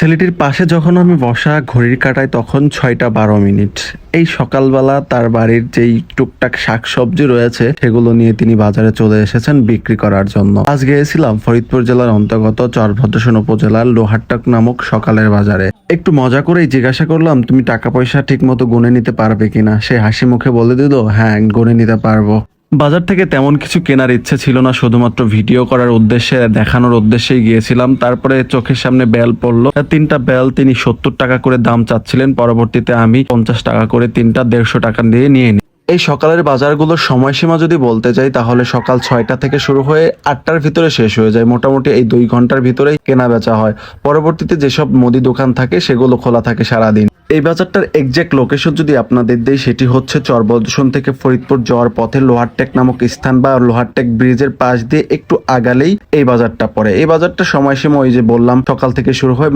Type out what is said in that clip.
ছেলেটির পাশে যখন আমি বসা ঘড়ির কাঁটায় তখন 6টা 12 মিনিট। এই সকালবেলা তার বাড়ির যেই টুকটাক শাকসবজি রয়েছে সেগুলো নিয়ে তিনি বাজারে চলে এসেছেন বিক্রি করার জন্য। আজ গিয়েছিলাম ফরিদপুর জেলার অন্তর্গত চরভদ্রসন উপজেলার লোহারটক নামক সকালের বাজারে। একটু মজা করেই জিজ্ঞাসা করলাম, তুমি টাকা পয়সা ঠিক মতো গুনে নিতে পারবে কিনা। সে হাসি মুখে বলে দিল, হ্যাঁ গুনে নিতে পারবো। বাজার থেকে তেমন কিছু কেনার ইচ্ছে ছিল না, শুধুমাত্র ভিডিও করার উদ্দেশ্যে, দেখানোর উদ্দেশ্যেই গিয়েছিলাম। তারপরে চোখের সামনে বেল পড়লো, 3টা বেল তিনি 70 টাকা করে দাম চাচ্ছিলেন। পরবর্তীতে আমি 50 টাকা করে 3টা 150 টাকা দিয়ে নিয়ে নিই। এই সকালের বাজারগুলোর সময়সীমা যদি বলতে যাই তাহলে সকাল 6টা থেকে শুরু হয়ে 8টার ভিতরে শেষ হয়ে যায়। মোটামুটি এই 2 ঘন্টার ভিতরেই কেনা বেচা হয়। পরবর্তীতে যেসব মুদি দোকান থাকে সেগুলো খোলা থাকে সারাদিন। এই বাজারটার এক্সাক্ট লোকেশন যদি আপনাদের দেই, সেটি হচ্ছে চরবদ্রসন থেকে ফরিদপুর যাওয়ার পথে লোহারটেক নামক স্থান বা লোহারটেক ব্রিজের পাশ দিয়ে একটু আগালেই এই বাজারটা পড়ে। এই বাজারটা সময়সীমা ওই যে বললাম সকাল থেকে শুরু হয়।